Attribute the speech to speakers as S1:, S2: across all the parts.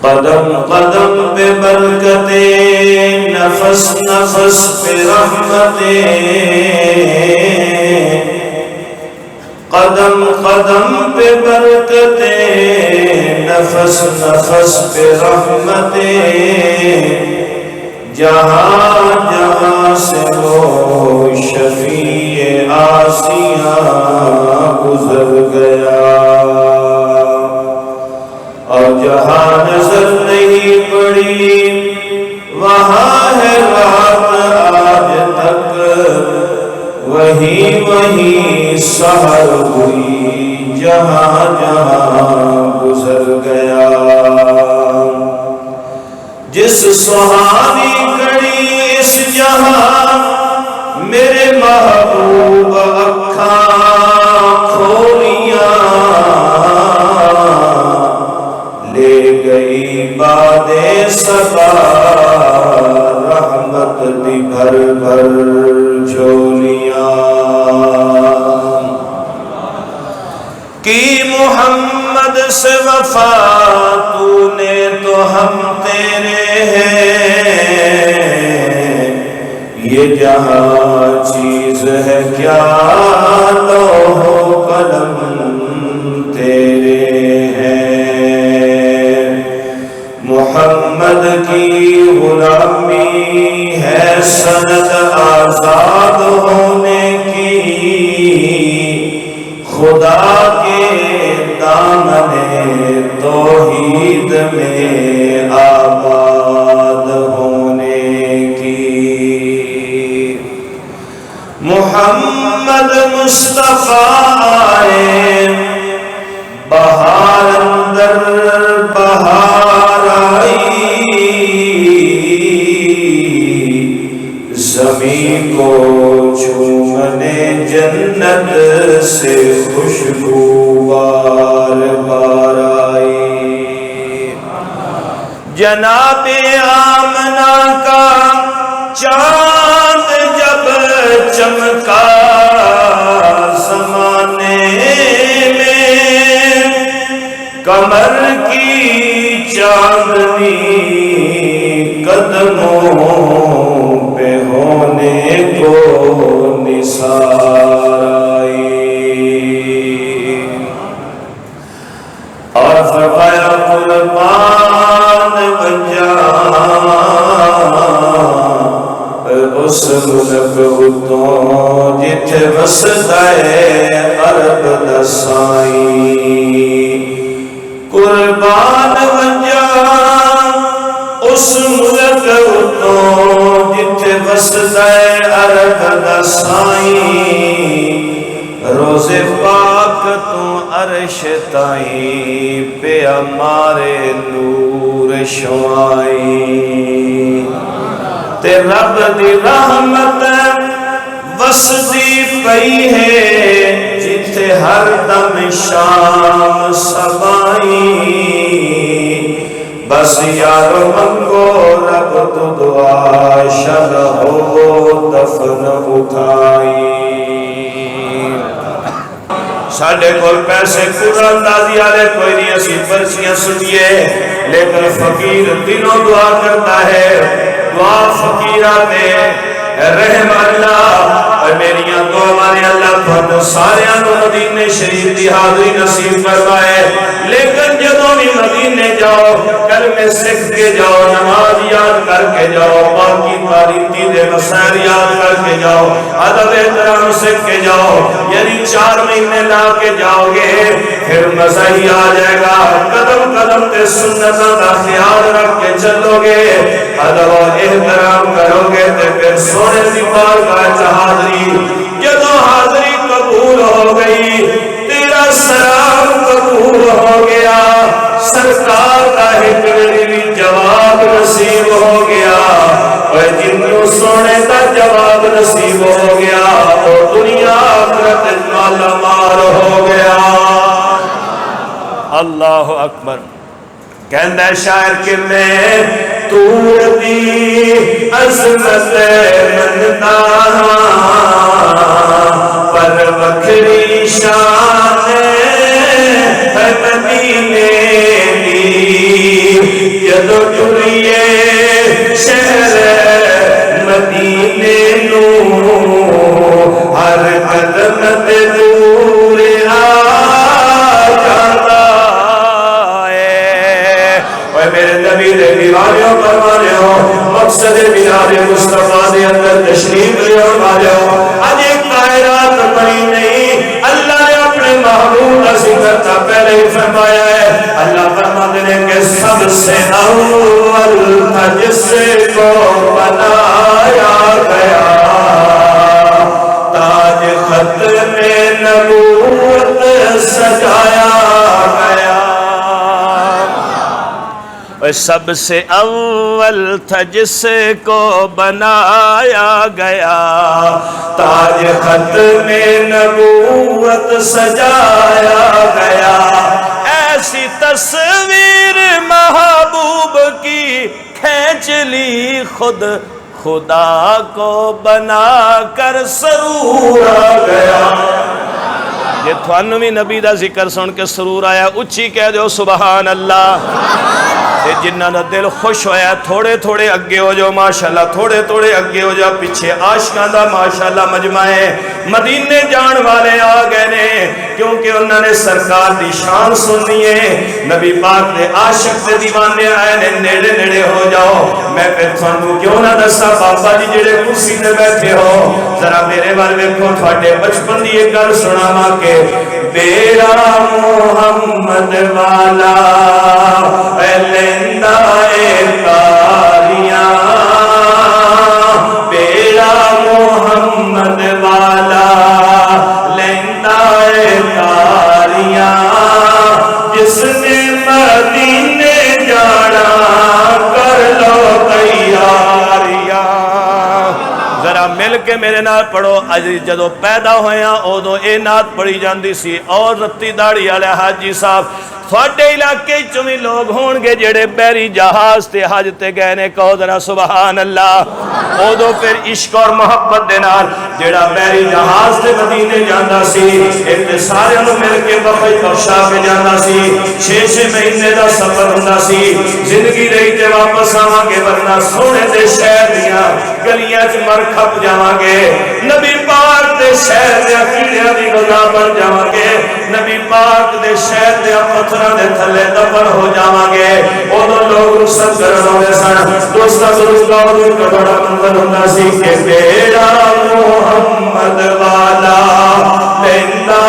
S1: قدم قدم پہ برکتیں، نفس نفس پہ رحمتیں، قدم قدم پہ برکتیں، نفس نفس پہ رحمتیں، جہاں جہاں سے وہ شفیع آسیاں گزر گیا، اور جہاں نظر نہیں پڑی وہاں ہے رات آج تک، وہی وہی سحر ہوئی جہاں جہاں گزر گیا۔ جس سہانی گھڑی اس جہاں میرے محبوب اکھاں کھولیاں، لے گئی باد صبا رحمت دی بھر بھر جھولیاں، کی محمد سے وفا تو نے تو ہم تیرے ہیں، یہ جہاں چیز ہے کیا لوح و قلم تیرے ہیں، محمد کی غلامی ہے سند آزاد ہونے کی، خدا کے دامن توحید میں آباد ہونے کی، محمد مصطفیٰ آئے بہار اندر بہار آئی، زمین کو چومنے جنت سے خوشبو بار بار آئی، جناب آمنہ کا چاند جب چمکا زمانے میں، کمر کی چاندنی قدموں پہ ہونے کو نثار آئی، اور فرمایا قربان بن جا اس ملک اتوں جتھے وسدا ہے عرب دا سائیں، قربان بن جا اس ملک اتوں جتھے وسدا ہے عرب دا سائیں، روز پاک تو عرش تائیں پہ ہمارے نور شوائیں، تے رب دی رحمت وسدی پئی ہے جتھے ہر دم شام سبائیں، بس یارو منگو رب تو دعا شب ہو دفن اٹھائیں، ساڑھے کول پیسے قرآن دازی آلے کوئی نہیں، اسی پرچیاں سنیے، لیکن فقیر دنوں دعا کرتا ہے، دعا فقیراتے رحم اللہ، اور میریاں دعا مانے اللہ فرد سارے آنو مدینے شریف دی حاضری نصیب فرمائے، لیکن جدوں بھی مدینے جاؤ کلمے سکھ کے جاؤ، نماز یاد کر کے جاؤ، باقی تاریخی دے مسائل یاد کر کے جاؤ، ادب احترام سکھ کے جاؤ، یعنی 4 مہینے لا کے جاؤ گے پھر مزہ ہی آ جائے گا، قدم قدم تے سنتوں کا خیال رکھ کے چلو گے، ادب و احترام کرو گے تے پھر سونے دی بارگاہ چ حاضری، جدوں حاضری قبول ہو گئی تیرا سلام قبول ہو گیا، سرکار کا ایک جواب نصیب ہو گیا، اور جنوں سونے کا جواب نصیب ہو گیا تو دنیا آخرت مالا مال ہو گیا۔ اللہ اکبر۔ کہندہ شاعر کہ میں تور دی عظمت منتا پر وکھری شان ہے مدینے دی، جدو ٹریے شہر مدینے نو ہر قدم تے دور آ جاتا ہے۔ اوہ میرے نبی دے دیواریوں فرمانے ہو مقصد بنار مصطفیٰ دے اندر تشریف لے فرمانے ہو آج ایک کائرات بنی نہیں اللہ نے اپنے محبوب کا ذکر تھا پہلے ہی فرمایا ہے اللہ فرماتے ہیں کہ سب سے اول تھا جس کو بنایا گیا تاج ختم نبوت سجایا گیا سب سے اول تھا جس کو بنایا گیا تاج ختم نبوت سجایا گیا ایسی تصویر محبوب کی کھینچ لی خود خدا کو بنا کر سرور آ گیا یہ تھانو بھی نبی دا ذکر سن کے سرور آیا اچھی کہہ دو سبحان اللہ جنہ دا دل خوش ہویا تھوڑے تھوڑے اگے ہو جو ماشاءاللہ تھوڑے تھوڑے اگے ہو جا پیچھے عاشقاں دا ماشاءاللہ مجمع مدینے جان والے آ گئے نے کیونکہ انہوں نے سرکار دی شان سننی ہے نبی پاک دے عاشق دے دیوانے آئے نے نیڑے نیڑے ہو جاؤ میں پھر تھانو کیوں نہ دسا بابا جی جڑے کرسی تے بیٹھے ہو ذرا میرے وال ویکھو تھوڑے بچپن دی ایک گل سناواں کہ میرا محمد والا لیندہ تاریاں میرا محمد والا لیندہ تاریاں جس نے مدینے جانا کر لو تیاریاں ذرا مل کے میرے نال پڑھو جدو پیدا ہویا ادو اے نعت پڑھی جاندی سی اور رتی داڑھی والے حاجی صاحب تھوڑے علاقے چویں لوگ ہون گے جڑے بحری جہاز تے حج تے گئے نے کہو ذرا سبحان اللہ ادو پھر عشق اور محبت دے نال جڑا بحری جہاز تے مدینے جاندا سی تے سارے نوں مل کے بخش بخشا کے جاندا سی 6 مہینے دا سفر ہوندا سی زندگی رہی تے واپس آواں گے ورنہ سونے دے شہر دیاں گلیاں چ مر کھپ جاواں گے نبی پاک دے شہر دے عقیدیاں دی غذا بن جاواں گے نبی پاک دے شہر دے پتھراں دے تھلے دفن ہو جاواں گے اودوں لوگ رخصت کرن ہوندے سن دوستا ضرور گاؤں دا بڑا منظر ہوندا سی کہ میرا محمد والا لیندہ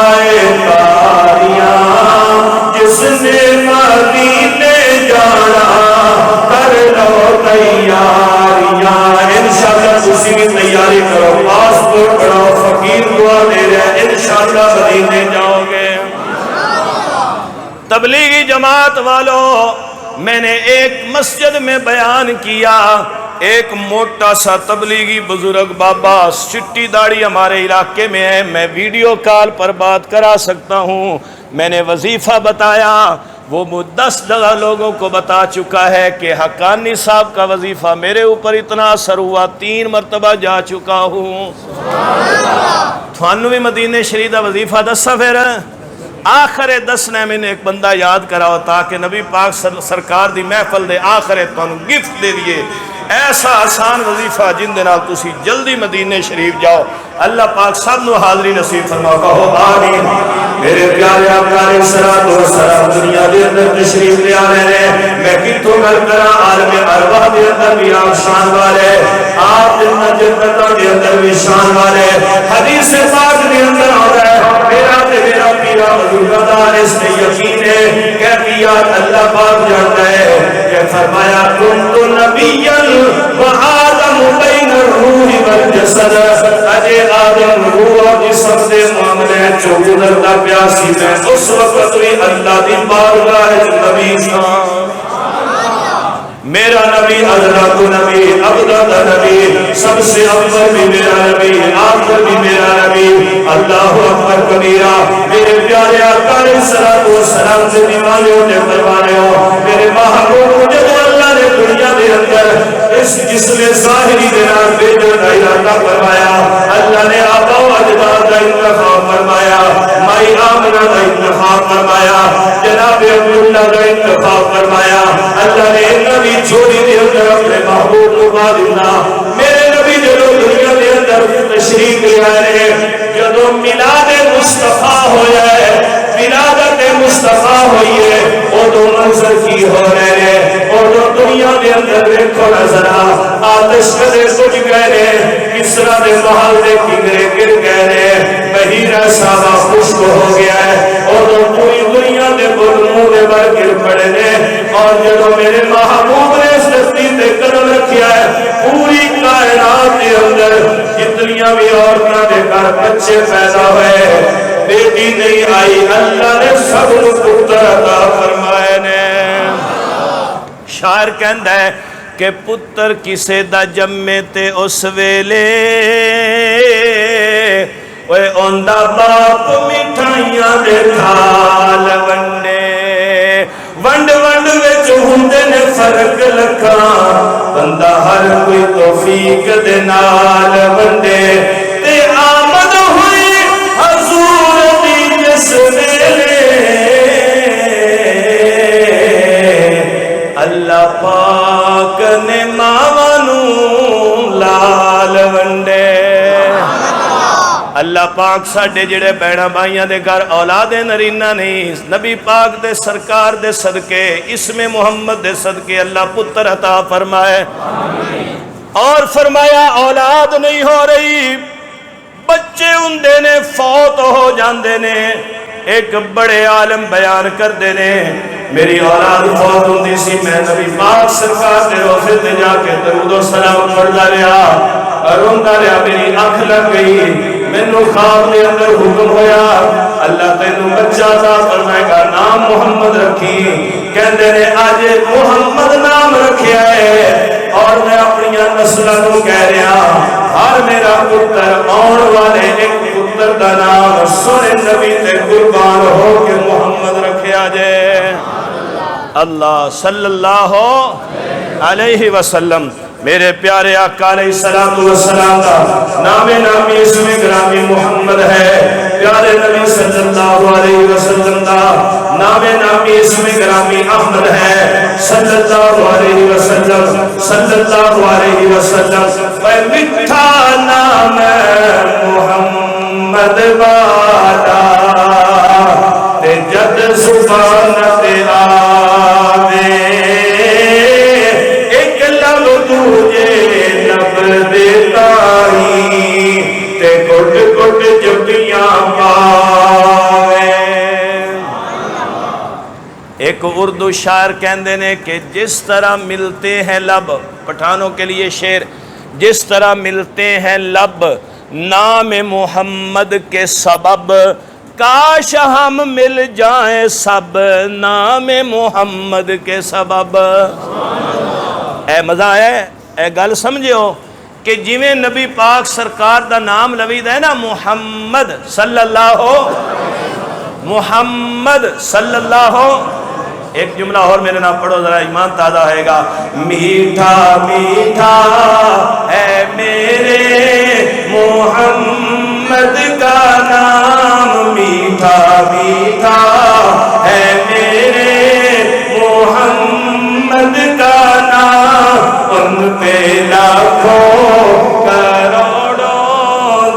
S1: تاریاں جس نے مدینے جانا کر لو تیاریاں انشاءاللہ تسی بھی تیاری کرو پاسپورٹ بناؤ فقیر دعا دے رہے انشاءاللہ مدینے جاؤ گے تبلیغی جماعت والوں میں نے ایک مسجد میں بیان کیا ایک موٹا سا تبلیغی بزرگ بابا چٹی داڑھی ہمارے علاقے میں ہے میں ویڈیو کال پر بات کرا سکتا ہوں میں نے وظیفہ بتایا وہ 10 جگہ لوگوں کو بتا چکا ہے کہ حقانی صاحب کا وظیفہ میرے اوپر اتنا اثر ہوا 3 مرتبہ جا چکا ہوں تھانو بھی مدینے شریف دا وظیفہ دسا پھر آخر دسنے میں نے ایک بندہ یاد کراؤ تاکہ نبی پاک سرکار دی محفل دے آخر تانوں گفٹ دے دیئے ایسا آسان وظیفہ جن دے نال تسی جلدی مدینے شریف جاؤ اللہ پاک سب نو حاضری نصیب فرماؤ کہو آمین میرے پیارے آقا صلوات و سلام دنیا دے اندر تشریف لے آ رہے ہیں میں کتوں گل کرا عالم ارواح دے اندر بھی آپ شان والے آپ جنتاں دے اندر بھی شان والے حدیث پاک دے اندر آ رہا ہے میرا تے میرا پیرا وجوددار اس میں یقین ہے کیفیات اللہ پاک جانتا ہے کہ فرمایا کنت نبیا وآدم بین الروح والجسد اجے آدم روح اور جسم سے معاملے جو گزرتا پیاسی میں اس وقت بھی اللہ دی بارگاہ نبی تھا میرا نبی حضرت نبی ابدت نبی سب سے اول بھی میرا نبی آخر بھی میرا نبی اللہ اکبر کبیرہ میرے پیارے آقا علیہ الصلوۃ والسلام سے دیوانے نے فرمایا میرے محبوب مجھے اللہ نے دنیا کے اندر اس جسم ظاہری دے نال بھیجنے کا ارادہ فرمایا اللہ نے آبا و اجداد کا انتخاب فرمایا مائی آمنہ کا انتخاب فرمایا جناب عبداللہ کا انتخاب فرمایا اللہ نے ہوئی ہے ادو منظر کی ہو رہے ہیں ادو دنیا کے اندر دیکھو نظر آتش کدے کچھ گئے رہے کسرا دے محل دے کنگرے گر گئے رہے بحیرہ صحابہ خشک ہو گیا ہے ادو پوری دنیا دے بلموں دے بر گر پڑے نے اور جدو میرے محبوب نے اس دستی تے قدم رکھیا ہے پوری کائنات کے اندر جتنیاں بھی عورتاں دے گھر بچے پیدا ہوئے بیٹی نہیں آئی اللہ نے سب پتر عطا فرمائے نے شاعر کہندا ہے کہ پتر کسے دا جمے تے اس ویلے اوے اوندا باپ مٹھائیاں دے تھال ونڈے ونڈ ونڈ وچ ہوندے نے فرق لکھاں بندہ ہر کوئی توفیق دے نال ونڈے تے آمد ہوئی حضور دی جس ویلے اللہ پاک نے ماواں نوں لال ونڈے اللہ پاک ساڈے جڑے بہناں بھائیاں دے گھر اولاد نرینہ نہیں نبی پاک دے سرکار دے صدقے اسم محمد دے صدقے اللہ پتر عطا فرمائے اور فرمایا اولاد نہیں ہو رہی بچے ہوندے نے فوت ہو جاندے نے ایک بڑے عالم بیان کردے نے میری اولاد فوت ہوندی سی میں نبی پاک سرکار دے روضے تے جا کے درود و سلام پڑھدا رہیا روندا رہیا میری اکھ لگ گئی مینوں خواب دے اندر حکم ہویا اللہ تینوں بچہ عطا فرمائے گا نام محمد رکھی کہندے نے اج محمد نام رکھیا ہے اور میں اپنی نسلاں نوں کہہ رہا ہر میرا پتر آن والے ایک پتر دا نام سونے نبی تے قربان ہو کے محمد رکھیا جائے اللہ صلی اللہ علیہ وسلم میرے پیارے آقا علیہ السلام دا نام نامی اسم گرامی محمد ہے پیارے نبی صلی اللہ علیہ وسلم دا نام نامی اسم گرامی احمد ہے صلی اللہ علیہ وسلم صلی اللہ علیہ وسلم اے مٹھا نام محمد والا تے جد زبان تے آوے ایک لب تجھے لب دیتا ہی تے گھٹ گھٹ جبیاں پاوے ایک اردو شاعر کہندے نے کہ جس طرح ملتے ہیں لب پٹھانوں کے لیے شعر جس طرح ملتے ہیں لب نام محمد کے سبب کاش ہم مل جائیں سب نام محمد کے سبب اے مزہ ہے اے گل سمجھو کہ جویں نبی پاک سرکار دا نام لوید ہے نا محمد صلی اللہ ایک جملہ اور میرے نام پڑھو ذرا ایمان تازہ ہوئے گا میٹھا میٹھا ہے میرے محمد کا نام میٹھا میٹھا ہے میرے محمد کا نام ان پہ لاکھوں کروڑوں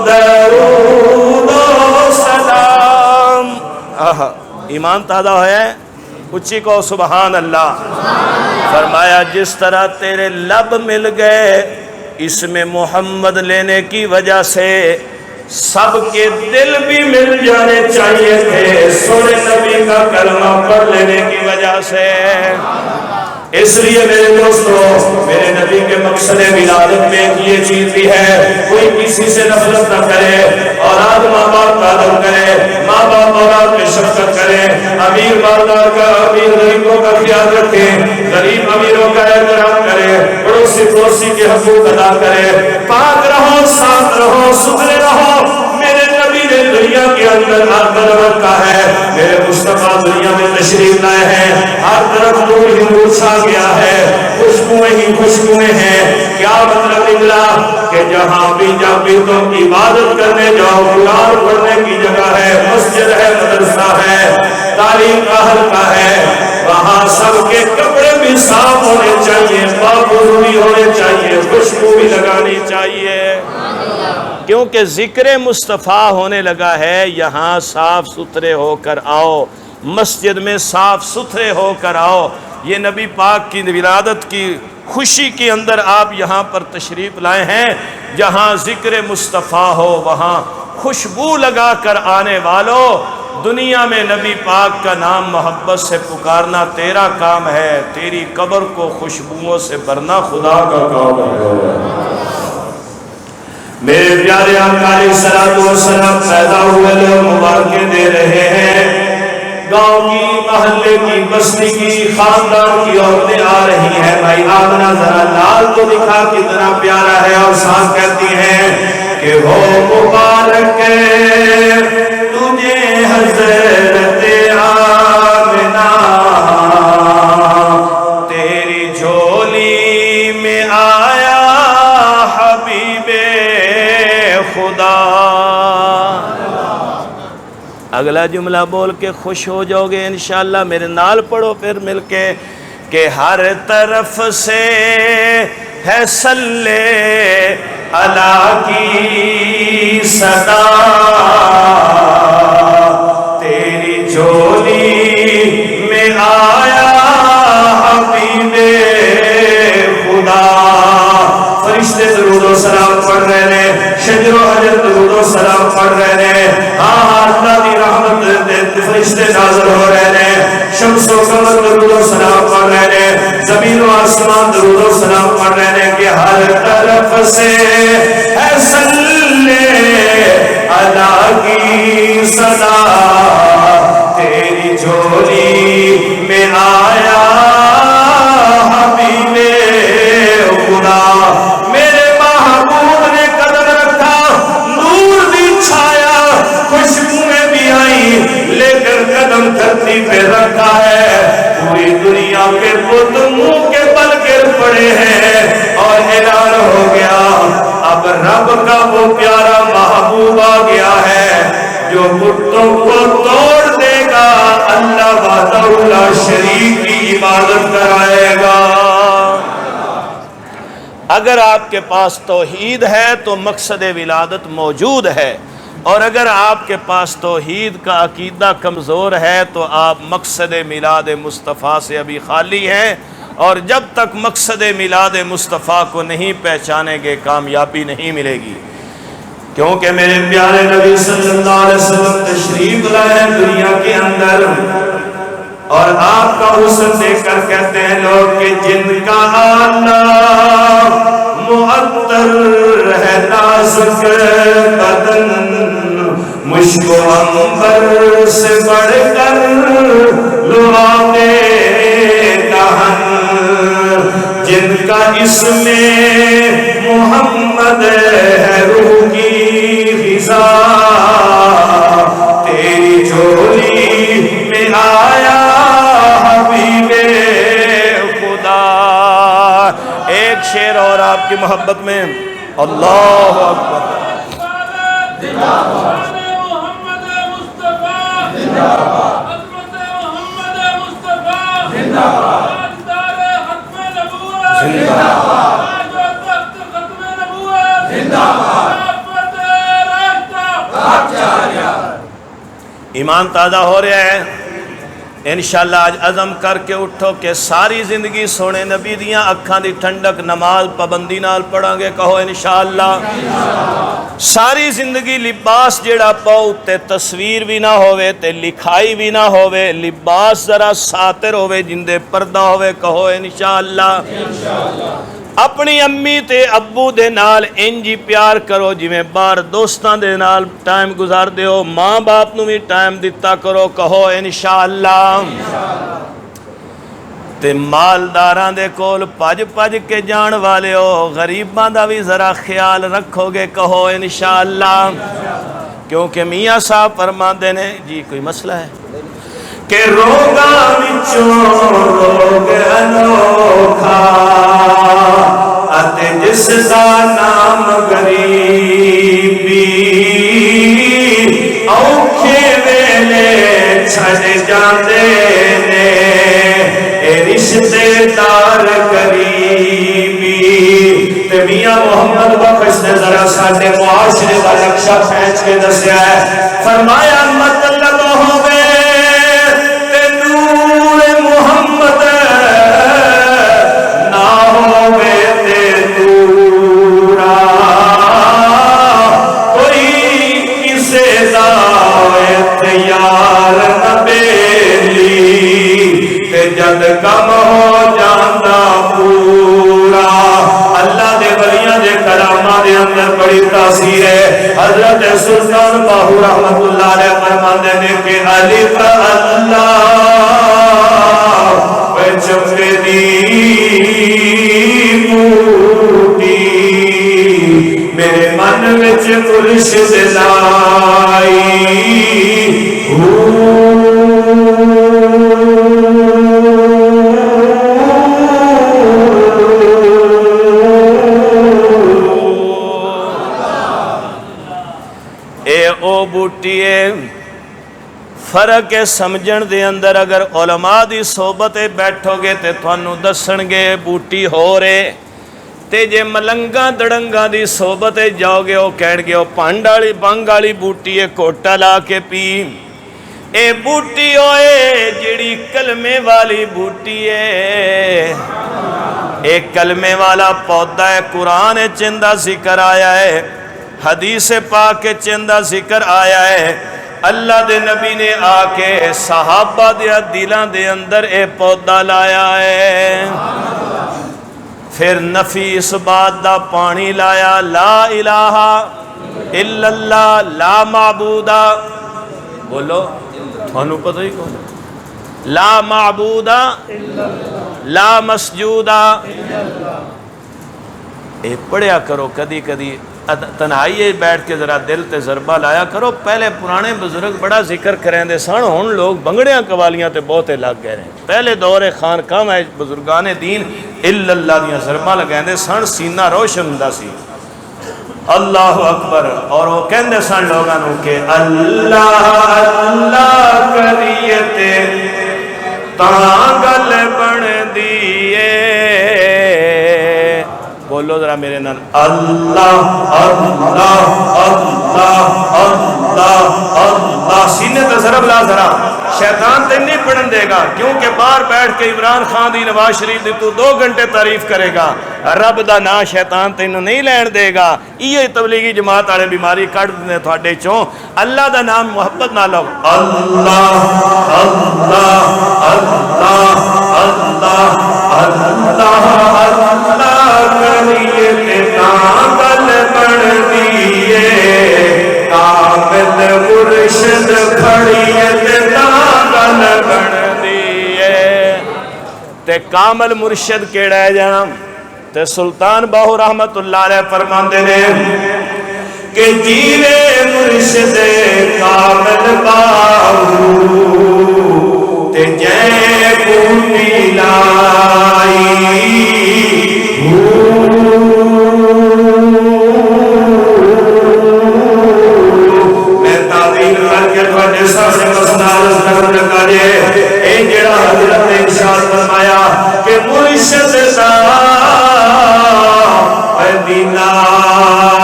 S1: درود و سلام ایمان تازہ ہے اچھی کو سبحان اللہ فرمایا جس طرح تیرے لب مل گئے اس میں محمد لینے کی وجہ سے سب کے دل بھی مل جانے چاہیے تھے سونے نبی کا کلمہ پڑھ لینے کی وجہ سے اس لیے میرے دوستو میرے نبی کے مقصد ولادت میں یہ چیز بھی ہے کوئی کسی سے نفرت نہ کرے اولاد ماں باپ کا ادب کرے ماں باپ اولاد میں شفقت کرے امیر مالدار کا امیر غریبوں کا خیال رکھے غریب امیروں کا احترام کرے پڑوسی پڑوسی کے حقوق ادا کرے پاک رہو صاف رہو ستھرے رہو میرے نبی نے دنیا کے اندر آقل رکھا ہے میرے مصطفیٰ دنیا میں تشریف لائے ہیں ہر طرف نور ہی نور چھا گیا ہے خوشبوئیں ہی خوشبوئیں ہیں کیا مطلب نکلا کہ جہاں بھی جب بھی تم عبادت کرنے جاؤ قرآن پڑھنے کی جگہ ہے مسجد ہے مدرسہ ہے تعلیم کا حلقہ ہے وہاں سب کے کپڑے بھی صاف ہونے چاہیے پاکیزہ بھی ہونے چاہیے خوشبو بھی لگانی چاہیے کیونکہ ذکر مصطفیٰ ہونے لگا ہے یہاں صاف ستھرے ہو کر آؤ مسجد میں صاف ستھرے ہو کر آؤ. یہ نبی پاک کی ولادت کی خوشی کے اندر آپ یہاں پر تشریف لائے ہیں. جہاں ذکر مصطفیٰ ہو وہاں خوشبو لگا کر آنے والوں، دنیا میں نبی پاک کا نام محبت سے پکارنا تیرا کام ہے، تیری قبر کو خوشبوؤں سے بھرنا خدا کا کام ہے. میرے پیارے آقا علیہ الصلوۃ والسلام پیدا ہوئے لوگ مبارکیں دے رہے ہیں. گاؤں کی، محلے کی، بستی کی، خاندان کی عورتیں آ رہی ہیں. بھائی آمنہ ذرا لال تو دکھا کتنا پیارا ہے، اور ساتھ کہتی ہیں کہ ہو مبارک تجھے حضرت آمنہ، تیری جھولی میں آیا حبیب خدا. اگلا جملہ بول کے خوش ہو جاؤ گے انشاءاللہ. میرے نال پڑھو پھر مل کے کہ ہر طرف سے ہے صلی اللہ کی صدا، تیری جھولی میں آیا حبیب خدا. فرشتے درود و سلام پڑھ رہے ہیں، شجر و حجر درود و سلام پڑھ رہے ہیں. اللہ دی رحمت فرشتے نازل ہو رہے ہیں. شمس و قمر درود و سلام پڑھ رہے ہیں، زمین و آسمان درود و سلام پڑھ رہے ہیں کہ ہر طرف سے ہے صلی اللہ کی صدا، تیری جھولی میں آیا حبیب خدا. میرے محبوب نے قدم رکھا، نور بھی چھایا، خوشبوئیں بھی آئی، لیکن قدم دھرتی پہ رکھا ہے. پوری دنیا کے بت منہ کے بل گر پڑے ہیں، اور اعلان ہو گیا اب رب کا وہ پیارا محبوب آ گیا ہے جو بتوں کو توڑ دے گا، اللہ وحدہ لا شریک کی عبادت کرائے گا. اگر آپ کے پاس توحید ہے تو مقصد ولادت موجود ہے، اور اگر آپ کے پاس توحید کا عقیدہ کمزور ہے تو آپ مقصد میلاد مصطفیٰ سے ابھی خالی ہیں. اور جب تک مقصد میلاد مصطفیٰ کو نہیں پہچانیں گے کامیابی نہیں ملے گی. کیونکہ میرے پیارے نبی صلی اللہ علیہ وسلم تشریف لائے دنیا کے اندر، اور آپ کا حسن دیکھ کر کہتے ہیں لوگ کہ جن کا آلہ معطر ہے نازک بدن، مشک و عنبر سے بڑھ کر لعاب دہن، جن کا اسم محمد ہے روح کی غذا، تیری جھولی میں آیا حبیب خدا. ایک شعر اور آپ کی محبت میں، اللہ اکبر. ایمان تازہ ہو رہا ہے انشاءاللہ. آج عزم کر کے اٹھو کہ ساری زندگی سونے نبی دیاں اکھاں دی ٹھنڈک نماز پابندی نال پڑھاں گے. کہو انشاءاللہ. ساری زندگی لباس جیڑا پاؤ تے تصویر بھی نہ ہوئے تے لکھائی بھی نہ ہوئے، لباس ذرا ساتر ہوئے جندے پردہ ہوئے. کہو انشاءاللہ. اپنی امی تے ابو دے نال انجی پیار کرو جویں باہر دوستاں دے نال ٹائم گزار دیو. ماں باپ نو بھی ٹائم دتا کرو. کہو انشاءاللہ. تے مالداراں دے کول پج پج کے جان والے ہو، غریباں دا بھی ذرا خیال رکھو گے. کہو انشاءاللہ. کیونکہ میاں صاحب فرماندے نے جی کوئی مسئلہ ہے کہ روگاں وچوں روگ انوکھا اتے جس دا نام غریبی، اوکھے ویلے چھڑ جاندے نے اے رشتے دار قریبی. تے میاں محمد بخش نے ذرا ساڈے معاشرے دا نقشہ کھینچ کے دسیا ہے. فرمایا مطلب ہوے بڑی تاثیر ہے۔ حضرت سلطان باہو رحمت اللہ علیہ فرماتے ہیں کہ الف اللہ پہ چمکے دی بوٹی میرے من وچ مرشد لائی او بوٹی ہے۔ فرق ہے سمجھن دے اندر، اگر علماء دی صحبت بیٹھو گے تے تھانوں دسن گے بوٹی ہو رہے، تے جے ملنگاں دڑنگاں دی صحبت جاؤ گے او کہن گے او پانڈ والی بنگ والی بوٹی ہے، کوٹا لا کے پی۔ اے بوٹی ہوئے جڑی کلمے والی بوٹی ہے، ایک کلمے والا پودا ہے، قرآن چندہ ذکر آیا ہے، حدیث پاک چندہ ذکر آیا ہے، اللہ دے نبی نے آ کے صحابہ دیا دلان دے اندر اے پودا لایا ہے، پھر نفی اس بات دا پانی لایا، لا الہ الا اللہ لا معبودہ، بولو تھانو پتہ ہی کون، لا معبودہ لا مسجودہ، اے پڑھیا کرو کدی کدی تنہائی بیٹھ کے ذرا دل تے ضربہ لایا کرو۔ پہلے پرانے بزرگ بڑا ذکر کریں دے سن، ہن لوگ بنگڑیاں قوالیاں تے بہتے لگ گئے ہیں۔ پہلے دور خان کام ہے بزرگان دین الا اللہ دیاں ضربہ لگائیں دے سن، سینہ روشن ہوندا سی۔ اللہ اکبر، اور وہ کہندے سن لوگاں نوں کہ اللہ اللہ کریے تے تاں گل بن دیئے، بولو ذرا میرے نال، اللہ اللہ اللہ اللہ اللہ، سینے تے ضرب لا ذرا، شیطان تے نہیں پڑھن دے گا، کیونکہ باہر بیٹھ کے عمران خان دی نواز شریف دی تو 2 گھنٹے تعریف کرے گا، رب دا نا شیطان تینوں نہیں لین دے گا۔ یہ تبلیغی جماعت والے بیماری کٹ دے تھوڑے چوں، اللہ دا نام محبت نہ لو، اللہ اللہ اللہ اللہ اللہ اللہ کریے تے تاں گل بن دیئے، کامل مرشد کھڑیے تے تاں گل بن دیئے۔ تے کامل مرشد کیڑا ہے جناب؟ تے سلطان باہو رحمت اللہ علیہ فرماندے نے کہ جیوے مرشد کامل باہو تے جے بوٹی لائی، میں تعظیم کر کے تھوڑے سامنے مسئلہ ضرور لگا دے، اے جڑا حضرت نے ارشاد فرمایا کہ مرشد دا دینار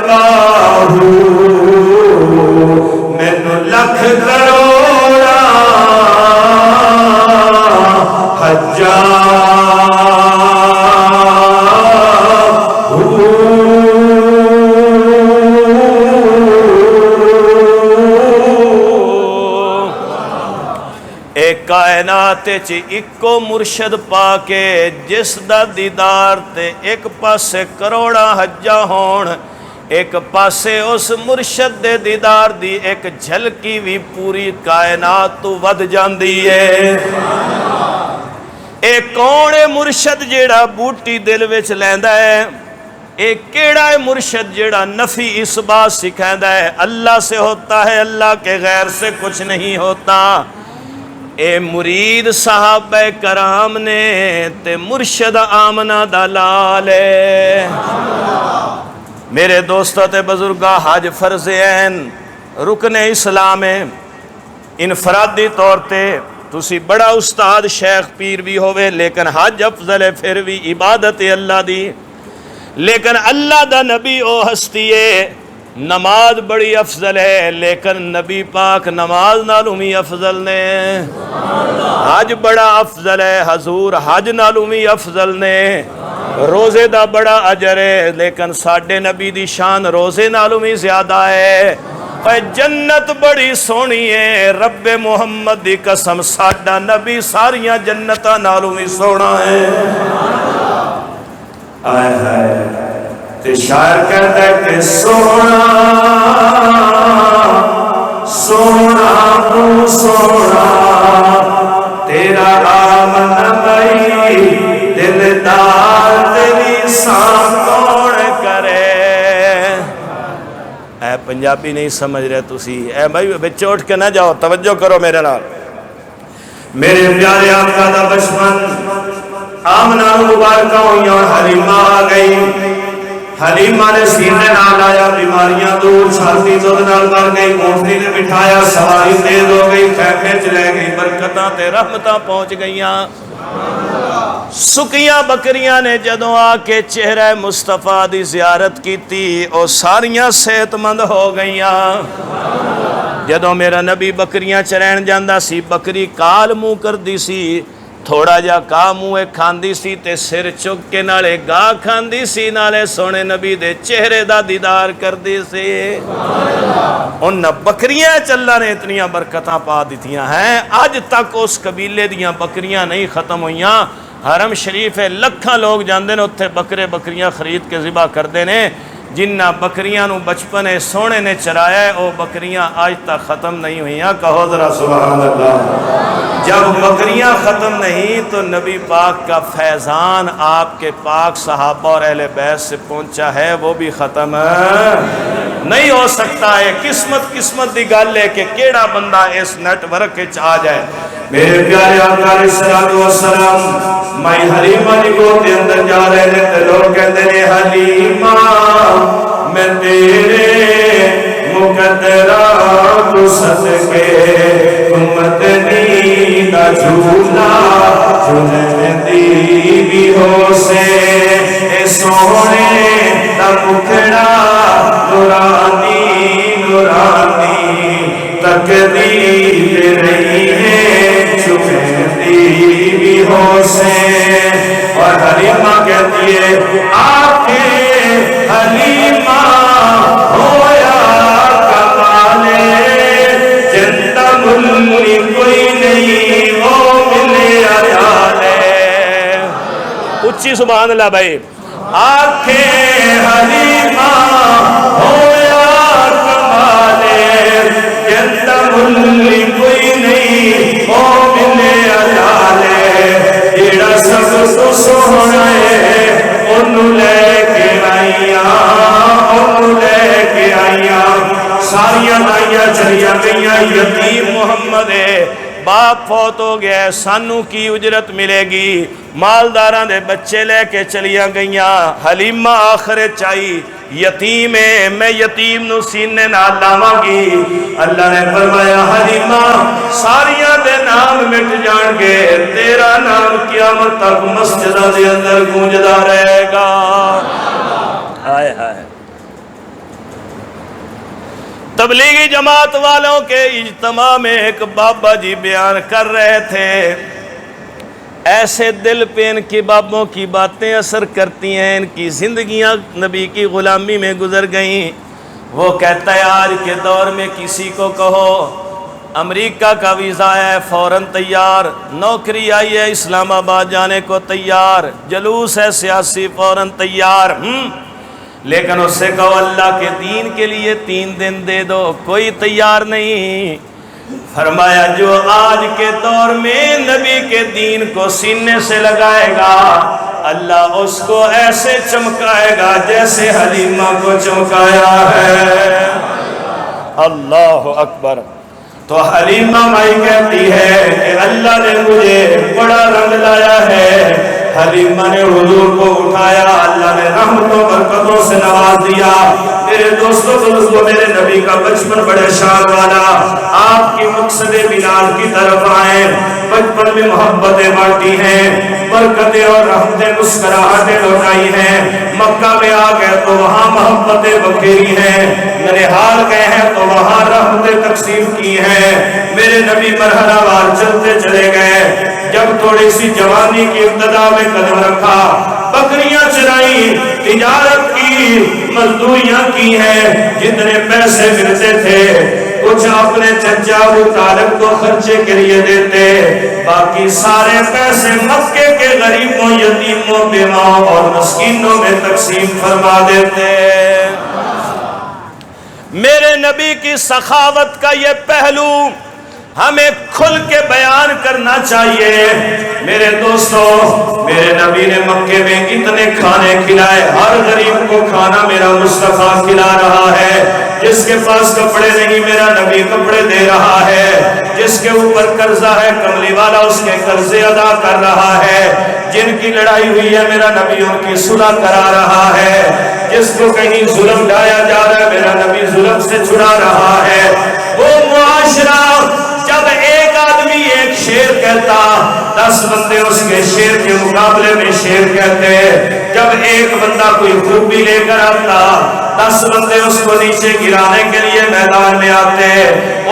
S1: باہو مینوں لکھ کروڑا ہزار، ایک کائنات چ اکو مرشد پا کے جس دا دیدار تے ایک پاسے کروڑا حجا ہون، ایک پاسے اس مرشد دے دیدار دی ایک جھلکی بھی پوری کائنات تو ود جاندی ہے۔ اے کون ہے مرشد جیڑا بوٹی دل وچ لیندا ہے؟ اے کیڑا ہے مرشد جیڑا نفی اس بات سکھیندا ہے اللہ سے ہوتا ہے، اللہ کے غیر سے کچھ نہیں ہوتا۔ اے مرید صحابہ کرام نے تے مرشد آمنہ دا لال ہے۔ میرے دوستوں تے بزرگاں، حج فرض عین رکن اسلام ہے، انفرادی طور تے تسی بڑا استاد شیخ پیر بھی ہوئے، لیکن حج افضل ہے، پھر بھی عبادت اللہ دی، لیکن اللہ دا نبی او ہستی ہے۔ نماز بڑی افضل ہے، لیکن نبی پاک نماز نالوں بھی افضل نے۔ حج بڑا افضل ہے، حضور حج نالوں بھی افضل نے۔ روزے دا بڑا اجر ہے، لیکن ساڈے نبی دی شان روزے نالوں بھی زیادہ ہے۔ جنت بڑی سونی ہے، رب محمد دی قسم ساڈا نبی ساریاں جنتاں نالوں بھی سونا ہے۔ تے شاعر کہتا ہے کہ سونا سونا تو سونا تیرا آمن بھائی دلدار تیری سان کون کرے. اے پنجابی نہیں سمجھ رہے تسی، اے بھائی بچے اٹھ کے نہ جاؤ، توجہ کرو میرے نال. میرے پیارے آقا دا بچپن آمنہ مبارکہ ہوئی اور حلیمہ آ گئی. حلیمہ نے سینے نال آیا، بیماریاں دور، چھاتی دودھ نال مر گئی، اونٹنی نے بٹھایا، سواری تیز ہو گئی، خیمے چ لے گئی، برکتاں تے رحمتاں پہنچ گئیاں. سکیاں بکریاں نے جدوں آ کے چہرہ مصطفیٰ دی زیارت کیتی، او ساریاں صحت مند ہو گئیاں. جدوں میرا نبی بکریاں چرین جاندا سی، بکری کال منہ کر دی سی، تھوڑا جا کا منہ کھاندی سی تے سر چک کے نالے گاہ کھاندی سی، نالے سونے نبی دے چہرے دا دیدار کر دی سی. ان بکریاں چلا نے اتنیاں برکتاں پا دیتیاں ہیں. آج تک اس قبیلے دیاں بکریاں نہیں ختم ہوئیاں. حرم شریف ہے، لکھاں لوگ جاندے نے اتھے بکرے بکریاں خرید کے ذبح کردے نے. جنہ بکریاں نو بچپنے سونے نے چرایا ہے، او بکریاں آج تک ختم نہیں ہوئیاں. کہو ذرا سبحان اللہ. جب بکریاں ختم نہیں تو نبی پاک کا فیضان آپ کے پاک صحابہ اور اہل بیت سے پہنچا ہے، وہ بھی ختم نہیں ہو سکتا ہے. قسمت دی گل ہے کہ کیڑا بندہ اس نیٹ ورک وچ آ جائے. میرے پیارے آقا علیہ الصلوۃ والسلام میں حلیمہ دی گود دے اندر جا رہے نے تے لوگ کہندے نے حلیمہ میں تیرے مقدرہ تو صدقے امتنی دا جھولا جھولندی بھی ہو سے اے سونے دا مکھڑا نورانی نورانی تقدیر رہی ہے چھپندی بھی ہو سے. اور حلیمہ کہتی ہے آکے حلیمہ ہویا کمالے جنتا ملی کوئی نہیں وہ ملے آجالے. اچھی سبحان اللہ بھائی. آکے حلیمہ ہویا کمالے جنتا ملی کوئی نہیں وہ ملے آجالے. جیڑا سب تو سونا ہے انہوں لے کے آئیاں انہوں لے کے آئیاں. ساریاں دائیاں چلیاں گئیاں. یتیم محمد ہے، باپ فوت ہو گیا ہے، سانو کی اجرت ملے گی؟ مالداراں دے بچے لے کے چلیاں گئیاں. حلیمہ آخر چاہی یتیم ہے، میں یتیم نو سینے نہ لاواں گی. اللہ نے فرمایا حلیمہ ساریاں دے نام مٹ جان گے، تیرا نام قیامت تک مسجدہ دے اندر گونجدا رہے گا. ہائے ہائے. تبلیغی جماعت والوں کے اجتماع میں ایک بابا جی بیان کر رہے تھے، ایسے دل پہ ان کی بابوں کی باتیں اثر کرتی ہیں، ان کی زندگیاں نبی کی غلامی میں گزر گئیں. وہ کہتا ہے آج کے دور میں کسی کو کہو امریکہ کا ویزا ہے فوراً تیار، نوکری آئی ہے اسلام آباد جانے کو تیار، جلوس ہے سیاسی فوراً تیار. لیکن اس سے کہو اللہ کے دین کے لیے 3 دن دے دو، کوئی تیار نہیں. فرمایا جو آج کے دور میں نبی کے دین کو سینے سے لگائے گا، اللہ اس کو ایسے چمکائے گا جیسے حلیمہ کو چمکایا ہے. اللہ اکبر. تو حلیمہ مائی کہتی ہے کہ اللہ نے مجھے بڑا رنگ لایا ہے. حلیمہ نے حضور کو اٹھایا، اللہ نے رحمتوں برکتوں سے نواز دیا. میرے دوستوں بزرگوں، میرے نبی کا بچپن بڑے شان والا. آپ کی مقصد بلال کی طرف آئے، بچپن میں محبتیں بانٹی ہیں، برکتیں اور رحمتیں مسکراہٹیں لوٹائی ہیں. مکہ میں آ گئے تو وہاں محبتیں بکھیری ہیں، ننہال گئے ہیں تو وہاں رحمتیں تقسیم کی ہیں. میرے نبی مرحلہ وار چلتے چلے گئے. جب تھوڑی سی جوانی کی ابتدا میں قدم رکھا، بکریاں چرائی، تجارت کی، مزدوریاں کی ہیں. جتنے پیسے ملتے تھے کچھ اپنے چچا ابو طالب کو خرچے کے لیے دیتے، باقی سارے پیسے مکے کے غریبوں یتیموں بیواؤں اور مسکینوں میں تقسیم فرما دیتے۔ میرے نبی کی سخاوت کا یہ پہلو ہمیں کھل کے بیان کرنا چاہیے۔ میرے دوستو، میرے نبی نے مکے میں اتنے کھانے کھلائے، ہر غریب کو کھانا میرا مصطفیٰ کھلا رہا ہے۔ جس کے پاس کپڑے نہیں میرا نبی کپڑے دے رہا ہے، جس کے اوپر قرضہ ہے کملی والا اس کے قرضے ادا کر رہا ہے، جن کی لڑائی ہوئی ہے میرا نبی ان کی صلح کرا رہا ہے، جس کو کہیں ظلم ڈھایا جا رہا ہے میرا نبی ظلم سے چھڑا رہا ہے۔ وہ معاشرہ جب ایک آدمی ایک شعر کہتا 10 بندے اس کے شعر کے مقابلے میں شعر کہتے، جب ایک بندہ کوئی خوبی لے کر آتا 10 بندے اس کو نیچے گرانے کے لیے میدان میں آتے۔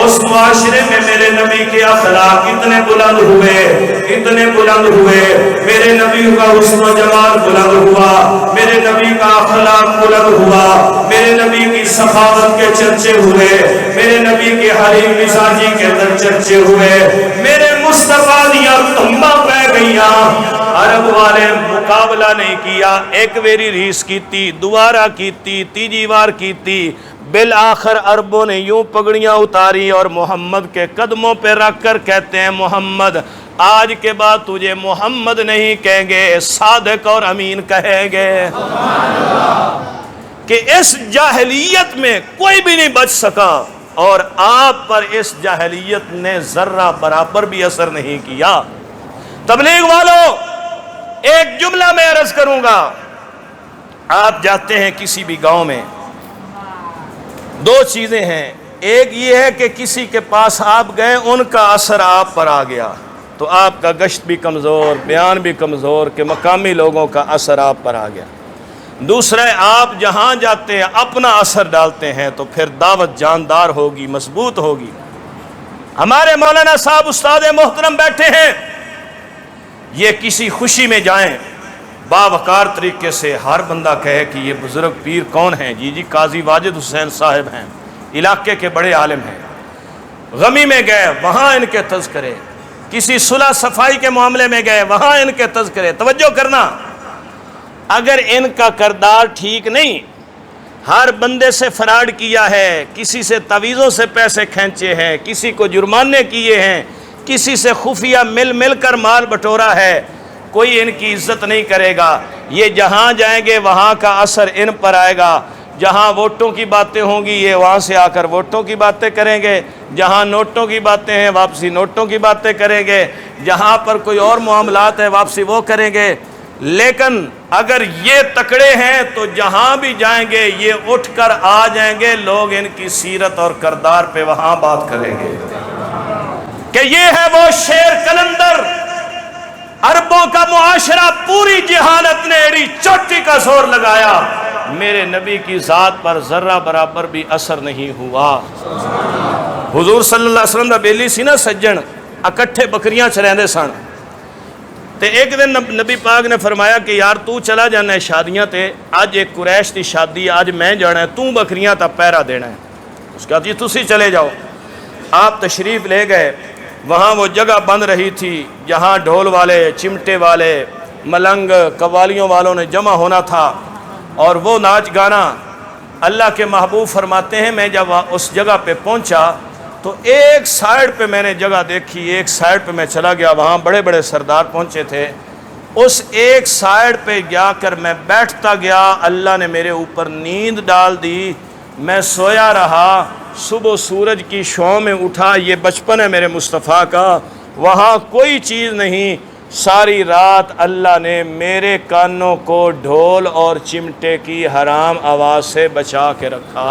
S1: اس معاشرے میں میرے نبی کے اخلاق اتنے بلند ہوئے، اتنے بلند ہوئے، میرے نبی کا حسن و جمال بلند ہوا، میرے نبی کا اخلاق بلند ہوا، میرے نبی کی سخاوت کے چرچے ہوئے، میرے نبی کے حلیم مزاجی کے در چرچے ہوئے، میرے مصطفیٰ دیا تمبا پہ گئیاں۔ عرب والے مقابلہ نہیں کیا، ایک ویری ریس کیتی، دوبارہ کیتی، تیجی بار کیتی، بالآخر عربوں نے یوں پگڑیاں اتاری اور محمد کے قدموں پہ رکھ کر کہتے ہیں محمد آج کے بعد تجھے محمد نہیں کہیں گے، صادق اور امین کہیں گے۔ کہ اس جاہلیت میں کوئی بھی نہیں بچ سکا اور آپ پر اس جاہلیت نے ذرہ برابر بھی اثر نہیں کیا۔ تبلیغ والوں، ایک جملہ میں عرض کروں گا، آپ جاتے ہیں کسی بھی گاؤں میں، 2 چیزیں ہیں، ایک یہ ہے کہ کسی کے پاس آپ گئے ان کا اثر آپ پر آ گیا تو آپ کا گشت بھی کمزور، بیان بھی کمزور، کہ مقامی لوگوں کا اثر آپ پر آ گیا۔ دوسرا ہے آپ جہاں جاتے ہیں اپنا اثر ڈالتے ہیں تو پھر دعوت جاندار ہوگی، مضبوط ہوگی۔ ہمارے مولانا صاحب استاد محترم بیٹھے ہیں، یہ کسی خوشی میں جائیں باوقار طریقے سے ہر بندہ کہے کہ یہ بزرگ پیر کون ہیں؟ جی قاضی واجد حسین صاحب ہیں، علاقے کے بڑے عالم ہیں۔ غمی میں گئے وہاں ان کے تذکرے، کسی صلح صفائی کے معاملے میں گئے وہاں ان کے تذکرے۔ توجہ کرنا، اگر ان کا کردار ٹھیک نہیں، ہر بندے سے فراڈ کیا ہے، کسی سے تعویذوں سے پیسے کھینچے ہیں، کسی کو جرمانے کیے ہیں، کسی سے خفیہ مل کر مال بٹورا ہے، کوئی ان کی عزت نہیں کرے گا۔ یہ جہاں جائیں گے وہاں کا اثر ان پر آئے گا۔ جہاں ووٹوں کی باتیں ہوں گی یہ وہاں سے آ کر ووٹوں کی باتیں کریں گے، جہاں نوٹوں کی باتیں ہیں واپسی نوٹوں کی باتیں کریں گے، جہاں پر کوئی اور معاملات ہیں واپسی وہ کریں گے۔ لیکن اگر یہ تکڑے ہیں تو جہاں بھی جائیں گے یہ اٹھ کر آ جائیں گے، لوگ ان کی سیرت اور کردار پہ وہاں بات کریں گے کہ یہ ہے وہ شیر قلندر۔ عربوں کا معاشرہ پوری جہالت نے ایڑی چوٹی کا زور لگایا، میرے نبی کی ذات پر ذرہ برابر بھی اثر نہیں ہوا۔ حضور صلی اللہ علیہ وسلم دا بیلی سی نا سجن، اکٹھے بکریاں چریندے سن تے ایک دن نبی پاک نے فرمایا کہ یار تو چلا جانا ہے شادیاں تے، آج ایک قریش دی شادی، آج میں جانا ہے، تو بکریاں تا پہرا دینا ہے۔ اس کا جی تسی چلے جاؤ۔ آپ تشریف لے گئے، وہاں وہ جگہ بند رہی تھی جہاں ڈھول والے، چمٹے والے، ملنگ، قوالیوں والوں نے جمع ہونا تھا اور وہ ناچ گانا۔ اللہ کے محبوب فرماتے ہیں میں جب اس جگہ پہ پہنچا تو ایک سائیڈ پہ میں نے جگہ دیکھی، ایک سائیڈ پہ میں چلا گیا، وہاں بڑے بڑے سردار پہنچے تھے۔ اس ایک سائیڈ پہ جا کر میں بیٹھتا گیا، اللہ نے میرے اوپر نیند ڈال دی، میں سویا رہا، صبح سورج کی شعاع میں اٹھا، یہ بچپن ہے میرے مصطفیٰ کا، وہاں کوئی چیز نہیں، ساری رات اللہ نے میرے کانوں کو ڈھول اور چمٹے کی حرام آواز سے بچا کے رکھا۔